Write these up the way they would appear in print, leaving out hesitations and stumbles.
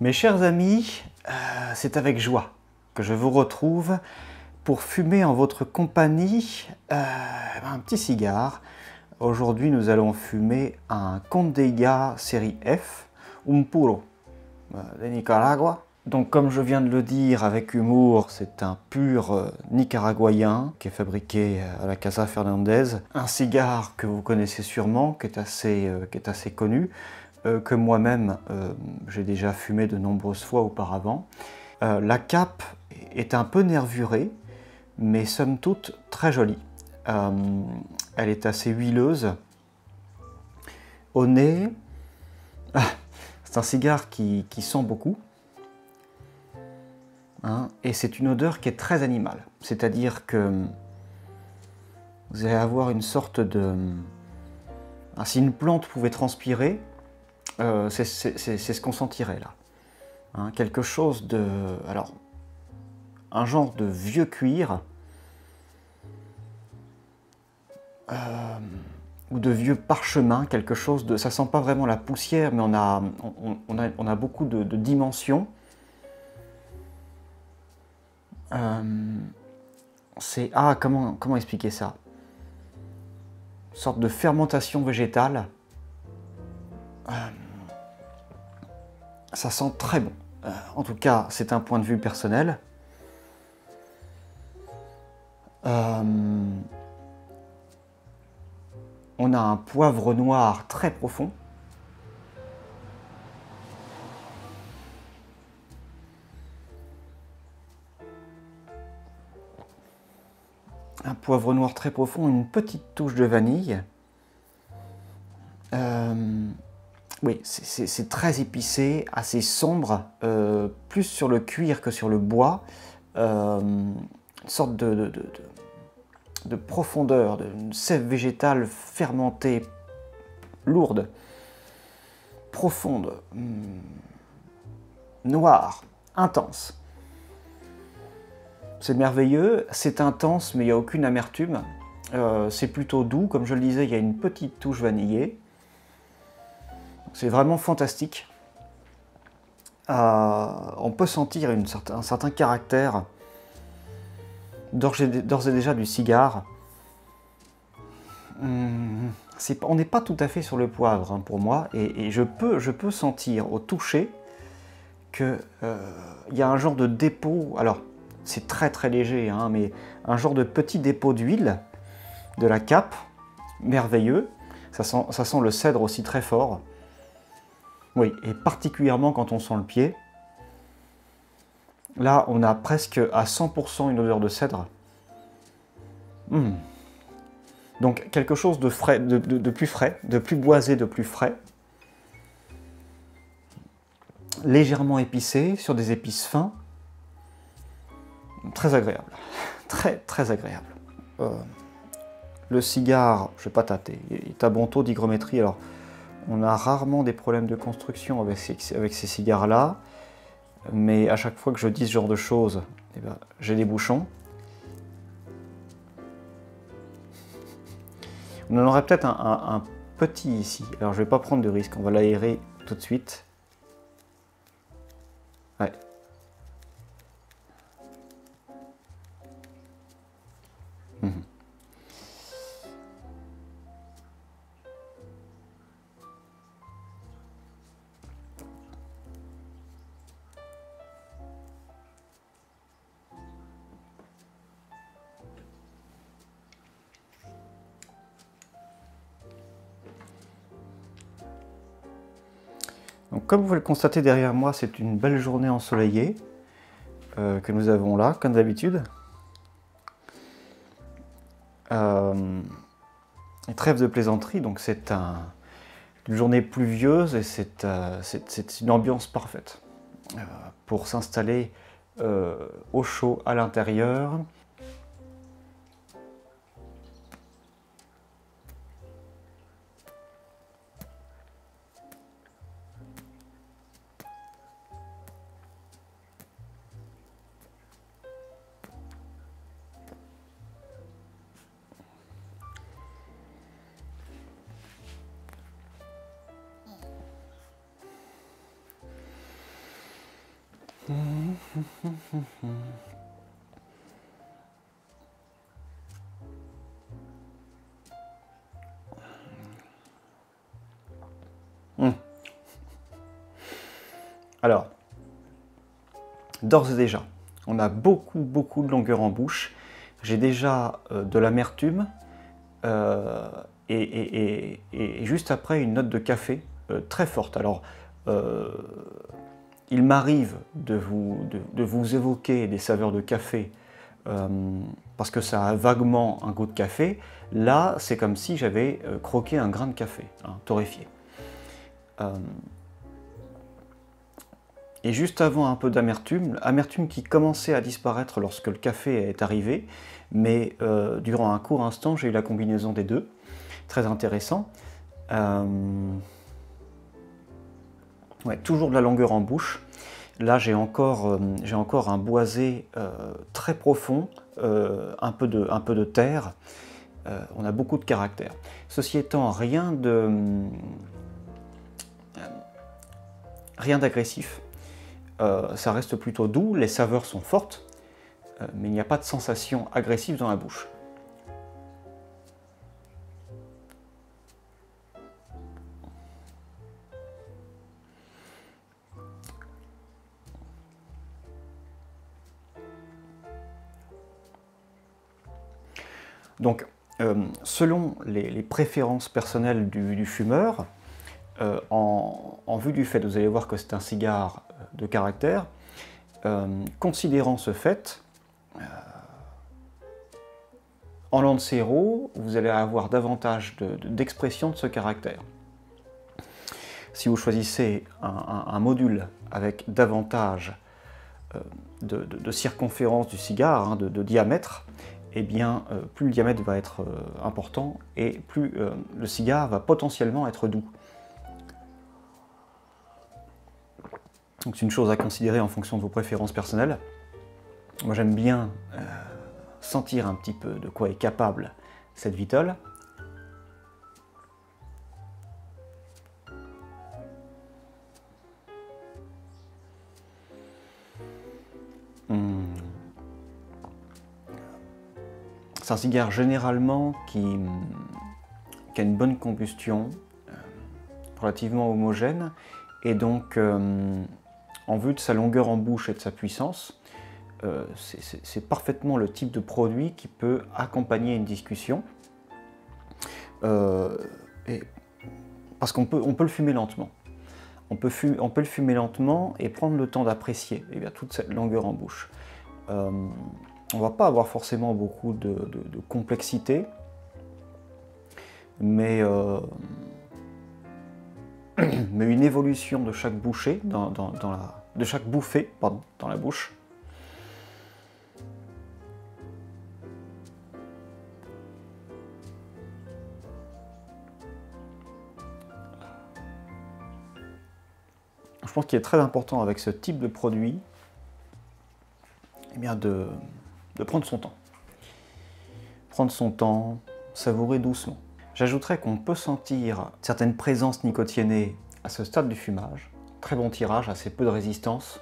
Mes chers amis, c'est avec joie que je vous retrouve pour fumer en votre compagnie un petit cigare. Aujourd'hui, nous allons fumer un Condega série F, un puro de Nicaragua. Donc, comme je viens de le dire avec humour, c'est un pur nicaraguayen qui est fabriqué à la Casa Fernandez. Un cigare que vous connaissez sûrement, qui est assez connu, que moi-même j'ai déjà fumé de nombreuses fois auparavant. La cape est un peu nervurée, mais somme toute très jolie. Elle est assez huileuse. Au nez, c'est un cigare qui sent beaucoup. Et c'est une odeur qui est très animale. C'est-à-dire que vous allez avoir une sorte de... si une plante pouvait transpirer, c'est ce qu'on sentirait là. Quelque chose de... Alors, un genre de vieux cuir, ou de vieux parchemin, quelque chose de... Ça sent pas vraiment la poussière, mais on a beaucoup de dimensions. C'est... comment expliquer ça? Une sorte de fermentation végétale. Ça sent très bon. En tout cas, c'est un point de vue personnel. On a un poivre noir très profond. Un poivre noir très profond, une petite touche de vanille. Oui, c'est très épicé, assez sombre, plus sur le cuir que sur le bois. Une sorte de profondeur, d'une sève végétale fermentée, lourde, profonde, noire, intense. C'est merveilleux, c'est intense, mais il n'y a aucune amertume. C'est plutôt doux, comme je le disais, il y a une petite touche vanillée. C'est vraiment fantastique. On peut sentir un certain caractère d'ores et déjà du cigare. On n'est pas tout à fait sur le poivre pour moi, et je peux sentir au toucher qu'il y a un genre de dépôt. Alors, c'est très très léger, mais un genre de petit dépôt d'huile de la cape, merveilleux. Ça sent le cèdre aussi très fort. Oui, et particulièrement quand on sent le pied. Là, on a presque à 100% une odeur de cèdre. Donc quelque chose de frais, de plus frais, de plus boisé, de plus frais. Légèrement épicé, sur des épices fins. Très agréable. Très très agréable. Le cigare, je ne vais pas tâter, il est à bon taux d'hygrométrie. Alors, on a rarement des problèmes de construction avec ces cigares-là, mais à chaque fois que je dis ce genre de choses, j'ai des bouchons. On en aurait peut-être un petit ici. Alors, je ne vais pas prendre de risque, on va l'aérer tout de suite. Ouais. Donc, comme vous pouvez le constater derrière moi, c'est une belle journée ensoleillée que nous avons là, comme d'habitude. Et trêve de plaisanterie, donc c'est une journée pluvieuse et c'est une ambiance parfaite pour s'installer au chaud à l'intérieur. Alors, d'ores et déjà, on a beaucoup de longueur en bouche. J'ai déjà de l'amertume et juste après une note de café très forte. Alors, il m'arrive de vous évoquer des saveurs de café parce que ça a vaguement un goût de café. Là, c'est comme si j'avais croqué un grain de café, hein, torréfié. Et juste avant, un peu d'amertume, amertume qui commençait à disparaître lorsque le café est arrivé, mais durant un court instant, j'ai eu la combinaison des deux. Très intéressant. Ouais, toujours de la longueur en bouche. Là, j'ai encore un boisé très profond, un peu de terre. On a beaucoup de caractère. Ceci étant, rien d'agressif. Ça reste plutôt doux, les saveurs sont fortes, mais il n'y a pas de sensation agressive dans la bouche. Donc, selon les préférences personnelles du fumeur, en vue du fait, vous allez voir que c'est un cigare de caractère, considérant ce fait, en Lancero, vous allez avoir davantage d'expression de ce caractère. Si vous choisissez un module avec davantage de circonférence du cigare, hein, de diamètre, eh bien, plus le diamètre va être important et plus le cigare va potentiellement être doux. Donc c'est une chose à considérer en fonction de vos préférences personnelles. Moi j'aime bien sentir un petit peu de quoi est capable cette Vitol. C'est un cigare généralement qui a une bonne combustion, relativement homogène, et donc en vue de sa longueur en bouche et de sa puissance, c'est parfaitement le type de produit qui peut accompagner une discussion, parce qu'on peut le fumer lentement. On peut le fumer lentement et prendre le temps d'apprécier toute cette longueur en bouche. On ne va pas avoir forcément beaucoup de complexité, mais une évolution de chaque bouchée, de chaque bouffée dans la bouche. Je pense qu'il est très important avec ce type de produit, eh bien de prendre son temps. Prendre son temps, savourer doucement. J'ajouterais qu'on peut sentir certaines présences nicotiénées à ce stade du fumage. Très bon tirage, assez peu de résistance.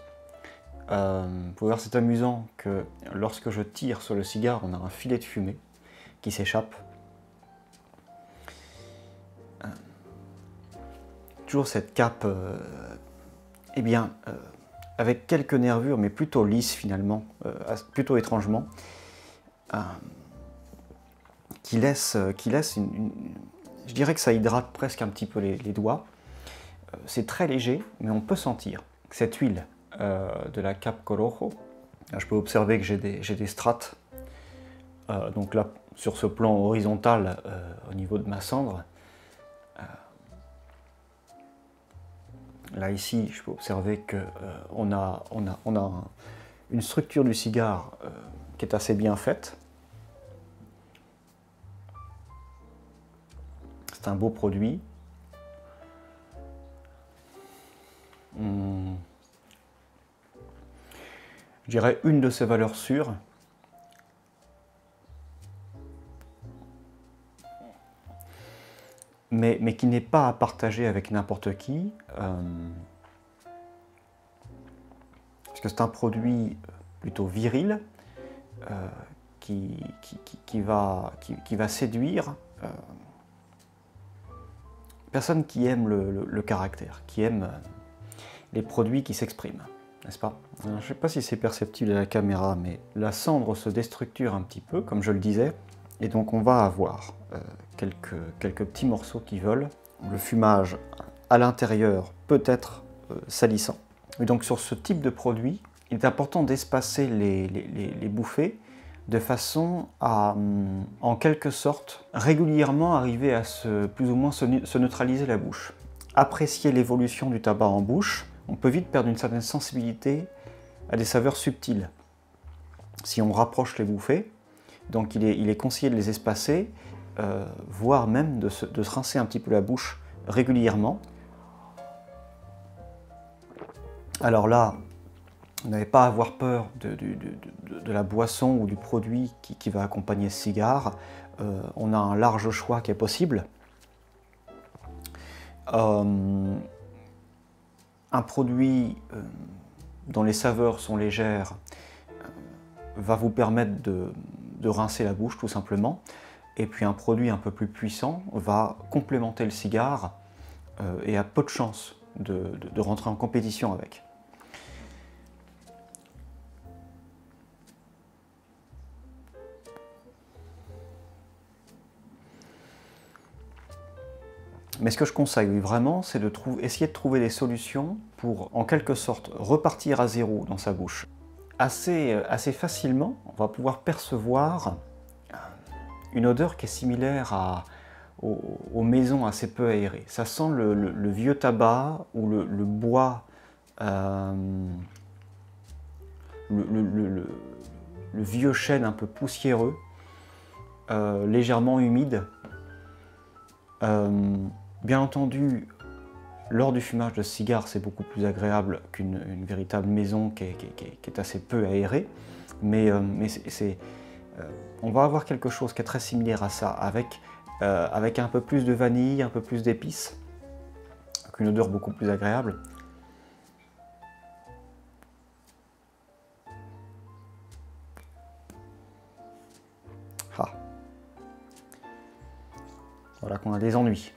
Vous pouvez voir, c'est amusant que lorsque je tire sur le cigare, on a un filet de fumée qui s'échappe. Toujours cette cape, avec quelques nervures, mais plutôt lisse finalement, plutôt étrangement, qui laisse je dirais que ça hydrate presque un petit peu les doigts. C'est très léger, mais on peut sentir cette huile de la cape Corojo. Là, je peux observer que j'ai des strates. Donc là, sur ce plan horizontal, au niveau de ma cendre, là ici, je peux observer qu'on a une structure du cigare qui est assez bien faite. C'est un beau produit. Je dirais une de ses valeurs sûres. Mais qui n'est pas à partager avec n'importe qui. parce que c'est un produit plutôt viril qui va séduire personne qui aime le caractère, qui aime les produits qui s'expriment, n'est-ce pas? Alors, je ne sais pas si c'est perceptible à la caméra, mais la cendre se déstructure un petit peu, comme je le disais, et donc on va avoir quelques petits morceaux qui volent. Le fumage à l'intérieur peut être salissant. Et donc sur ce type de produit, il est important d'espacer les bouffées de façon à, en quelque sorte, régulièrement arriver à plus ou moins se neutraliser la bouche. Apprécier l'évolution du tabac en bouche, on peut vite perdre une certaine sensibilité à des saveurs subtiles. Si on rapproche les bouffées, donc il est conseillé de les espacer, voire même de se rincer un petit peu la bouche régulièrement. Alors là, vous n'avez pas à avoir peur de la boisson ou du produit qui va accompagner ce cigare. On a un large choix qui est possible. Un produit dont les saveurs sont légères va vous permettre de rincer la bouche tout simplement. Et puis un produit un peu plus puissant va complémenter le cigare et a peu de chances de rentrer en compétition avec. Mais ce que je conseille vraiment, c'est essayer de trouver des solutions pour, en quelque sorte, repartir à zéro dans sa bouche. Assez facilement, on va pouvoir percevoir une odeur qui est similaire aux maisons assez peu aérées. Ça sent le vieux tabac ou le bois, le vieux chêne un peu poussiéreux, légèrement humide. Bien entendu, lors du fumage de cigare, c'est beaucoup plus agréable qu'une véritable maison qui est assez peu aérée, mais on va avoir quelque chose qui est très similaire à ça, avec un peu plus de vanille, un peu plus d'épices, avec une odeur beaucoup plus agréable. Ah. Voilà qu'on a des ennuis.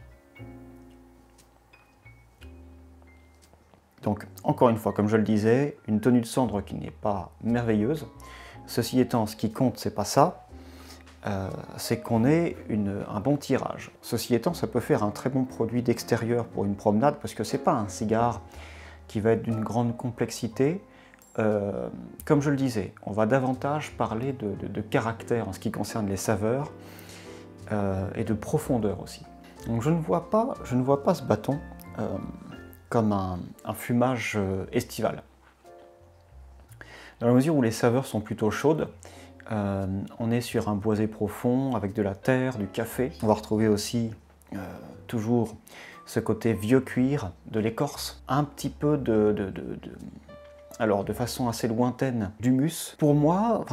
Donc, encore une fois, comme je le disais, une tenue de cendre qui n'est pas merveilleuse. Ceci étant, ce qui compte, c'est pas ça, c'est qu'on ait un bon tirage. Ceci étant, ça peut faire un très bon produit d'extérieur pour une promenade, parce que c'est pas un cigare qui va être d'une grande complexité. Comme je le disais, on va davantage parler de caractère en ce qui concerne les saveurs et de profondeur aussi. Donc je ne vois pas ce bâton comme un fumage estival. Dans la mesure où les saveurs sont plutôt chaudes, on est sur un boisé profond avec de la terre, du café. On va retrouver aussi toujours ce côté vieux cuir, de l'écorce, un petit peu alors de façon assez lointaine, d'humus. Pour moi,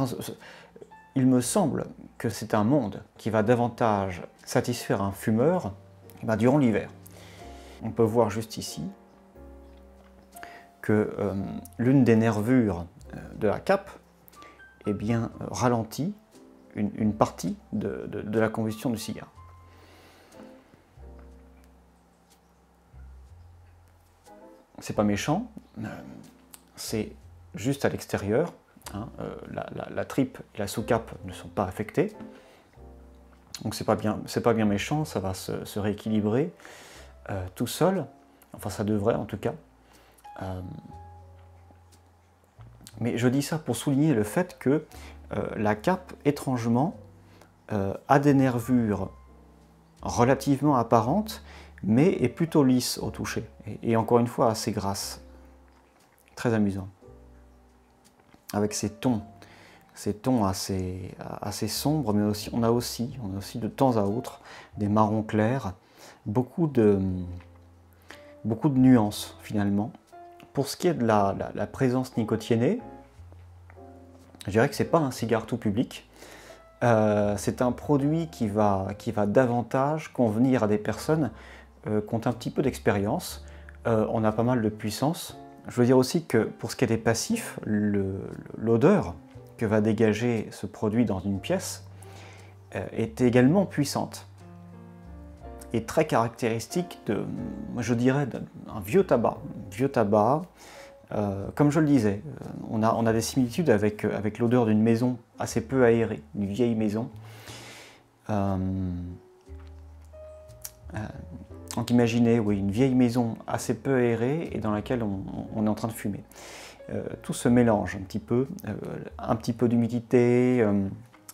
il me semble que c'est un monde qui va davantage satisfaire un fumeur durant l'hiver. On peut voir juste ici que l'une des nervures de la cape ralentit une partie de la combustion du cigare. C'est pas méchant, c'est juste à l'extérieur. Hein, la tripe et la sous-cape ne sont pas affectées. Donc c'est pas bien méchant, ça va se rééquilibrer tout seul. Enfin ça devrait en tout cas. Mais je dis ça pour souligner le fait que la cape, étrangement, a des nervures relativement apparentes, mais est plutôt lisse au toucher. Et encore une fois, assez grasse. Très amusant. Avec ces tons assez sombres, mais aussi, on a aussi de temps à autre des marrons clairs, beaucoup de nuances finalement. Pour ce qui est de la présence nicotinée, je dirais que ce n'est pas un cigare tout public. C'est un produit qui va davantage convenir à des personnes qui ont un petit peu d'expérience. On a pas mal de puissance Je veux dire aussi que pour ce qui est des passifs, l'odeur que va dégager ce produit dans une pièce est également puissante et très caractéristique de, je dirais, d'un vieux tabac. Vieux tabac, comme je le disais, on a des similitudes avec l'odeur d'une maison assez peu aérée, une vieille maison. Donc imaginez, oui, une vieille maison assez peu aérée et dans laquelle on est en train de fumer. Tout se mélange un petit peu d'humidité,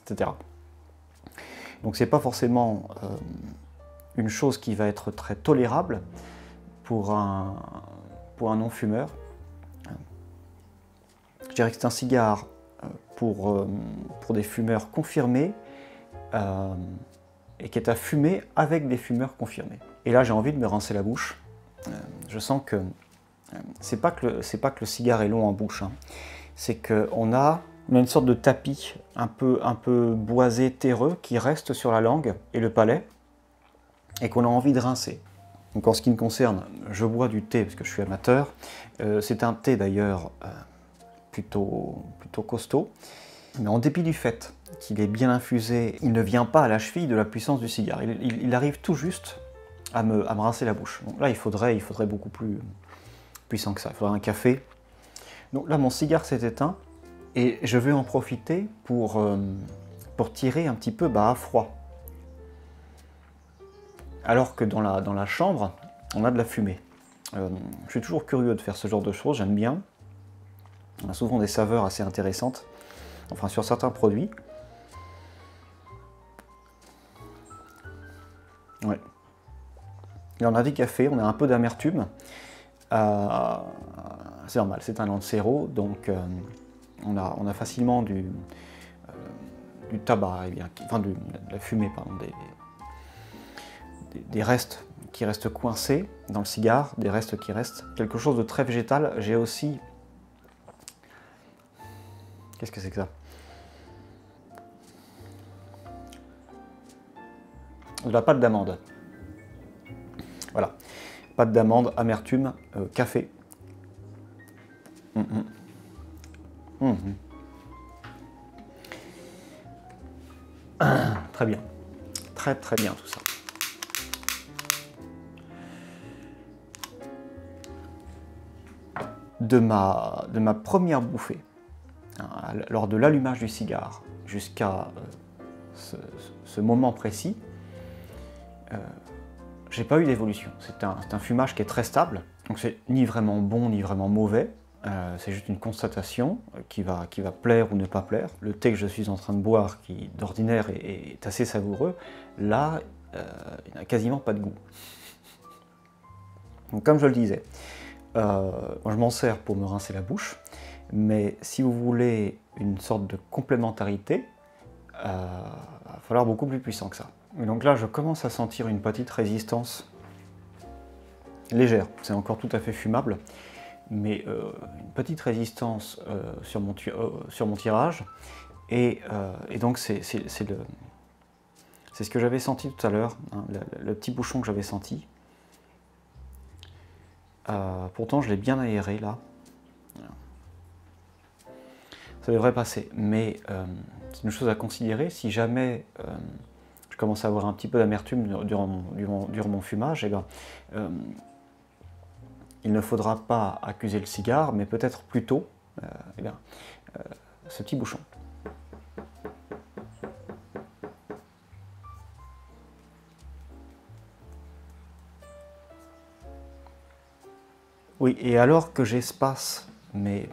etc. Donc c'est pas forcément une chose qui va être très tolérable pour un non-fumeur. Je dirais que c'est un cigare pour des fumeurs confirmés et qui est à fumer avec des fumeurs confirmés. Et là j'ai envie de me rincer la bouche. Je sens que c'est pas que le cigare est long en bouche, hein. C'est qu'on a une sorte de tapis un peu boisé, terreux qui reste sur la langue et le palais et qu'on a envie de rincer. Donc en ce qui me concerne, je bois du thé parce que je suis amateur. C'est un thé d'ailleurs plutôt costaud. Mais en dépit du fait qu'il est bien infusé, il ne vient pas à la cheville de la puissance du cigare. Il arrive tout juste à me rincer la bouche. Donc là, il faudrait beaucoup plus puissant que ça. Il faudrait un café. Donc là, mon cigare s'est éteint et je vais en profiter pour tirer un petit peu à froid. Alors que dans la chambre, on a de la fumée. Je suis toujours curieux de faire ce genre de choses, j'aime bien. On a souvent des saveurs assez intéressantes, enfin sur certains produits. Ouais. Et on a des cafés, on a un peu d'amertume. C'est normal, c'est un Lancero, donc on a facilement du tabac, enfin de la fumée, pardon, des restes qui restent coincés dans le cigare, des restes qui restent, quelque chose de très végétal. J'ai aussi... Qu'est-ce que c'est que ça? De la pâte d'amande. Voilà. Pâte d'amande, amertume, café. Très bien. Très bien tout ça. De ma première bouffée, lors de l'allumage du cigare, jusqu'à ce moment précis, j'ai pas eu d'évolution. C'est un fumage qui est très stable, donc c'est ni vraiment bon ni vraiment mauvais, c'est juste une constatation qui va plaire ou ne pas plaire. Le thé que je suis en train de boire, qui d'ordinaire est assez savoureux, là, il n'a quasiment pas de goût. Donc comme je le disais, je m'en sers pour me rincer la bouche, mais si vous voulez une sorte de complémentarité, il va falloir beaucoup plus puissant que ça. Et donc là, je commence à sentir une petite résistance légère, c'est encore tout à fait fumable, mais une petite résistance sur mon tirage, et donc c'est ce que j'avais senti tout à l'heure, hein, le petit bouchon que j'avais senti. Pourtant, je l'ai bien aéré là. Ça devrait passer, mais c'est une chose à considérer. Si jamais je commence à avoir un petit peu d'amertume durant mon fumage, eh ben, il ne faudra pas accuser le cigare, mais peut-être plutôt ce petit bouchon. Oui, et alors que j'espace mes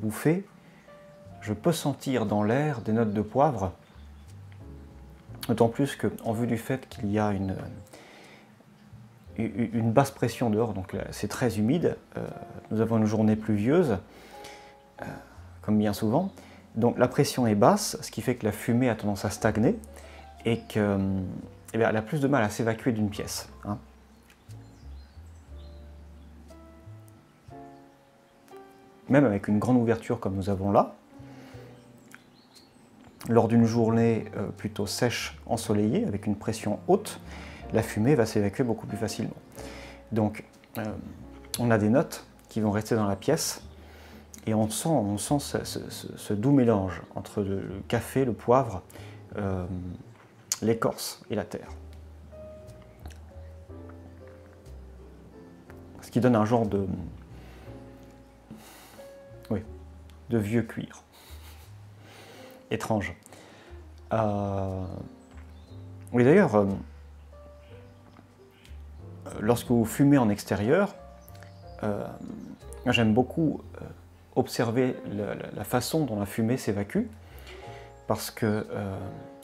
bouffées, je peux sentir dans l'air des notes de poivre, d'autant plus qu'en vue du fait qu'il y a une basse pression dehors, donc c'est très humide, nous avons une journée pluvieuse, comme bien souvent, donc la pression est basse, ce qui fait que la fumée a tendance à stagner, et qu'elle a plus de mal à s'évacuer d'une pièce, hein. Même avec une grande ouverture comme nous avons là, lors d'une journée plutôt sèche, ensoleillée, avec une pression haute, la fumée va s'évacuer beaucoup plus facilement. Donc, on a des notes qui vont rester dans la pièce. Et on sent ce doux mélange entre le café, le poivre, l'écorce et la terre. Ce qui donne un genre de, oui, de vieux cuir. Étrange. Oui, d'ailleurs, lorsque vous fumez en extérieur, j'aime beaucoup observer la façon dont la fumée s'évacue, parce que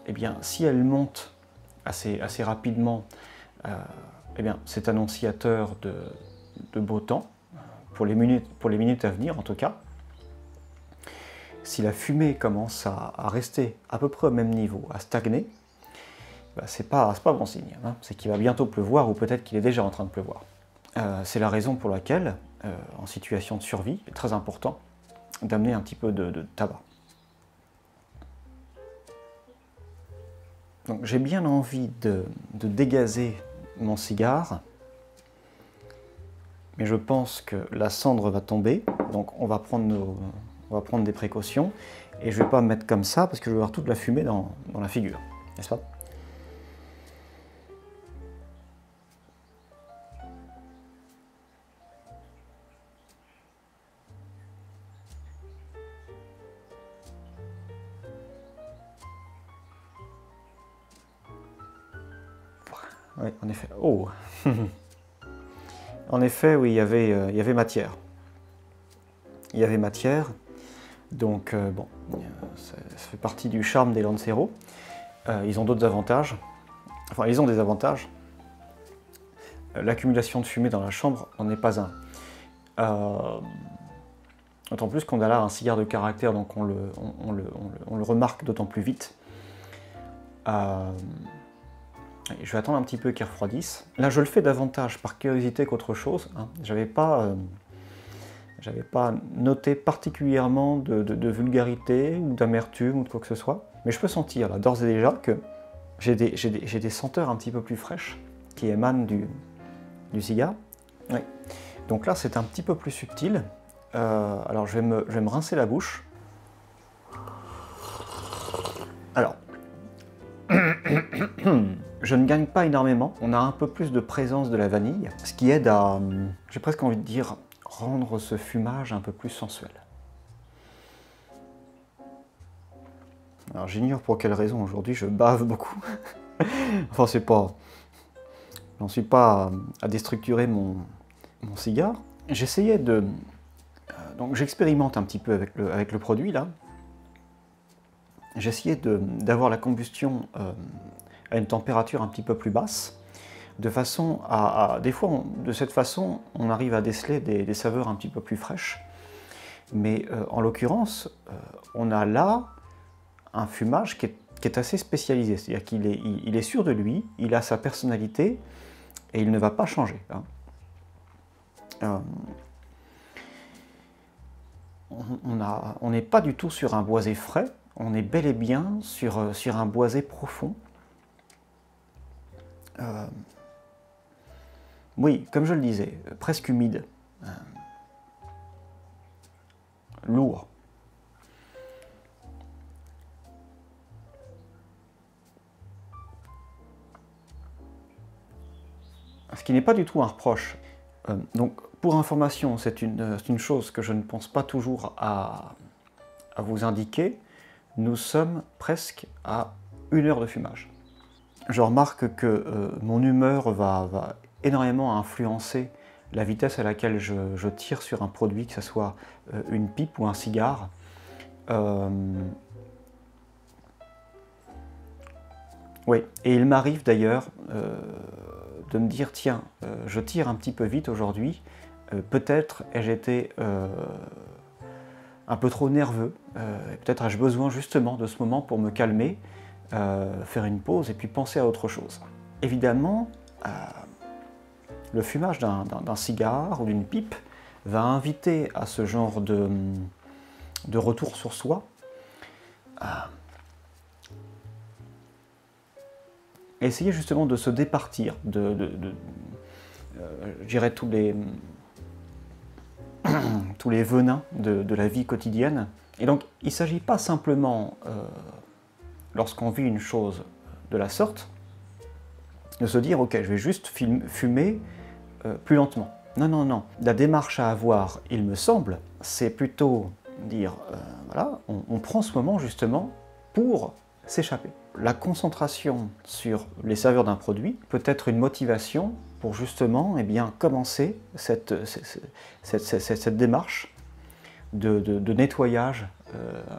eh bien, si elle monte assez rapidement, eh bien, c'est annonciateur de beau temps, pour les minutes à venir en tout cas. Si la fumée commence à rester à peu près au même niveau, à stagner, bah, c'est pas bon signe, hein. C'est qu'il va bientôt pleuvoir ou peut-être qu'il est déjà en train de pleuvoir. C'est la raison pour laquelle, en situation de survie, il est très important d'amener un petit peu de tabac. Donc j'ai bien envie de dégazer mon cigare, mais je pense que la cendre va tomber, donc on va prendre des précautions, et je ne vais pas me mettre comme ça parce que je vais avoir toute la fumée dans la figure, n'est-ce pas? Oui, en effet. Oh. En effet, oui, il y avait matière. Il y avait matière, donc bon, ça fait partie du charme des Lancero. Ils ont d'autres avantages. Enfin, ils ont des avantages. L'accumulation de fumée dans la chambre n'en est pas un. D'autant plus qu'on a là un cigare de caractère, donc on le remarque d'autant plus vite. Je vais attendre un petit peu qu'il refroidisse. Là, je le fais davantage par curiosité qu'autre chose, hein. J'avais pas noté particulièrement de vulgarité ou d'amertume ou de quoi que ce soit. Mais je peux sentir, là, d'ores et déjà, que j'ai des senteurs un petit peu plus fraîches qui émanent du cigare. Oui. Donc là, c'est un petit peu plus subtil. Alors, je vais me rincer la bouche. Alors, je ne gagne pas énormément. On a un peu plus de présence de la vanille, ce qui aide à, j'ai presque envie de dire, rendre ce fumage un peu plus sensuel. Alors, j'ignore pour quelle raison aujourd'hui je bave beaucoup. Enfin, c'est pas... J'en suis pas à déstructurer mon cigare. J'essayais de... Donc j'expérimente un petit peu avec le produit là. J'essayais d'avoir la combustion à une température un petit peu plus basse, de façon des fois, de cette façon, on arrive à déceler des saveurs un petit peu plus fraîches. Mais en l'occurrence, on a là un fumage qui est assez spécialisé. C'est-à-dire qu'il est sûr de lui, il a sa personnalité, et il ne va pas changer, hein. On n'est pas du tout sur un boisé frais, on est bel et bien sur un boisé profond. Oui, comme je le disais, presque humide, lourd. Ce qui n'est pas du tout un reproche. Donc, pour information, c'est une chose que je ne pense pas toujours à vous indiquer. Nous sommes presque à 1 heure de fumage. Je remarque que mon humeur va énormément influencer la vitesse à laquelle je tire sur un produit, que ce soit une pipe ou un cigare. Oui, et il m'arrive d'ailleurs de me dire, tiens, je tire un petit peu vite aujourd'hui, peut-être ai-je été un peu trop nerveux, peut-être ai-je besoin justement de ce moment pour me calmer, faire une pause et puis penser à autre chose. Évidemment, le fumage d'un cigare ou d'une pipe va inviter à ce genre de retour sur soi. Essayer justement de se départir je dirais tous les tous les venins de la vie quotidienne. Et donc, il ne s'agit pas simplement, lorsqu'on vit une chose de la sorte, de se dire « ok, je vais juste fumer plus lentement ». Non, non, non. La démarche à avoir, il me semble, c'est plutôt dire voilà, on prend ce moment justement pour s'échapper. La concentration sur les saveurs d'un produit peut être une motivation pour justement commencer cette démarche de nettoyage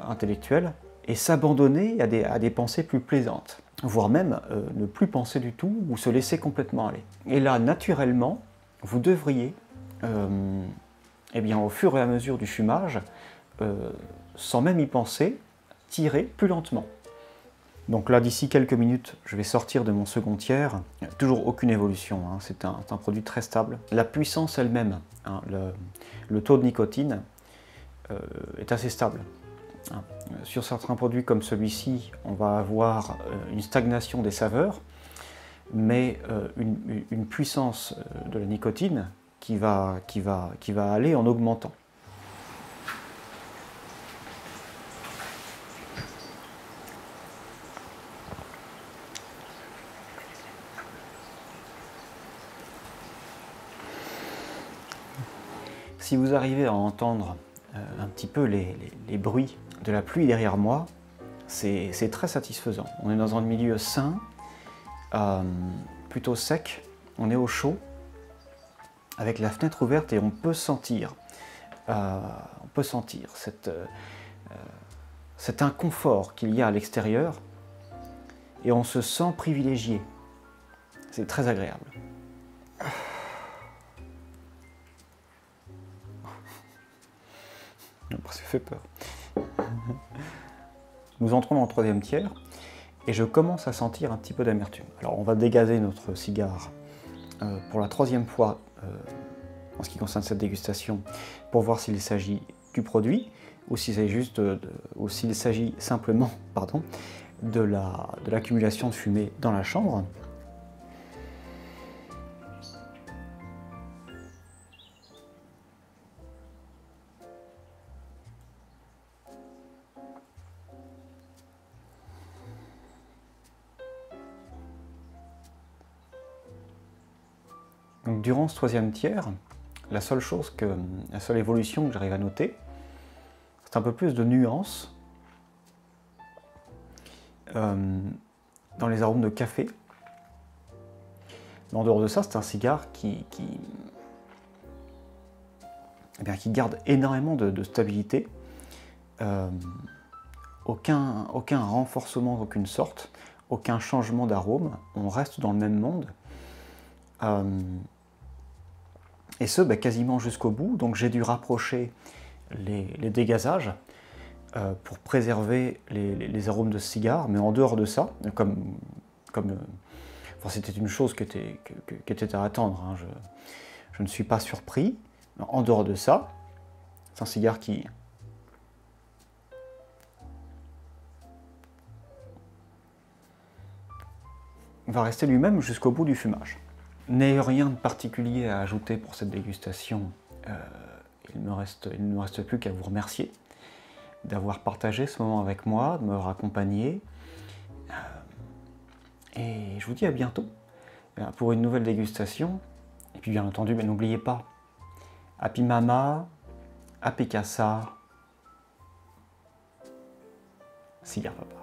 intellectuel et s'abandonner à des pensées plus plaisantes, voire même ne plus penser du tout ou se laisser complètement aller. Et là, naturellement, vous devriez, au fur et à mesure du fumage, sans même y penser, tirer plus lentement. Donc là, d'ici quelques minutes, je vais sortir de mon second tiers. Toujours aucune évolution, hein. C'est un produit très stable. La puissance elle-même, hein, le taux de nicotine est assez stable. Hein. Sur certains produits comme celui-ci, on va avoir une stagnation des saveurs, mais une puissance de la nicotine qui va aller en augmentant. Si vous arrivez à entendre un petit peu les bruits de la pluie derrière moi, c'est très satisfaisant. On est dans un milieu sain, plutôt sec, on est au chaud, avec la fenêtre ouverte et on peut sentir cet inconfort qu'il y a à l'extérieur et on se sent privilégié. C'est très agréable. Ça fait peur. Nous entrons dans le troisième tiers et je commence à sentir un petit peu d'amertume. Alors on va dégazer notre cigare pour la troisième fois en ce qui concerne cette dégustation pour voir s'il s'agit du produit ou s'il s'agit simplement de l'accumulation de fumée dans la chambre. Donc, durant ce troisième tiers, la seule évolution que j'arrive à noter, c'est un peu plus de nuances dans les arômes de café. Mais en dehors de ça, c'est un cigare qui garde énormément de stabilité, aucun renforcement d'aucune sorte, aucun changement d'arôme, on reste dans le même monde. Et ce, quasiment jusqu'au bout, donc j'ai dû rapprocher les dégazages pour préserver les arômes de ce cigare, mais en dehors de ça, c'était une chose qui était à attendre, hein, je ne suis pas surpris. En dehors de ça, c'est un cigare qui va rester lui-même jusqu'au bout du fumage. N'ayant rien de particulier à ajouter pour cette dégustation, il ne me reste plus qu'à vous remercier d'avoir partagé ce moment avec moi, de m'avoir accompagné. Et je vous dis à bientôt pour une nouvelle dégustation. Et puis bien entendu, n'oubliez pas, Happy Mama, Happy Casa, Cigare Papa.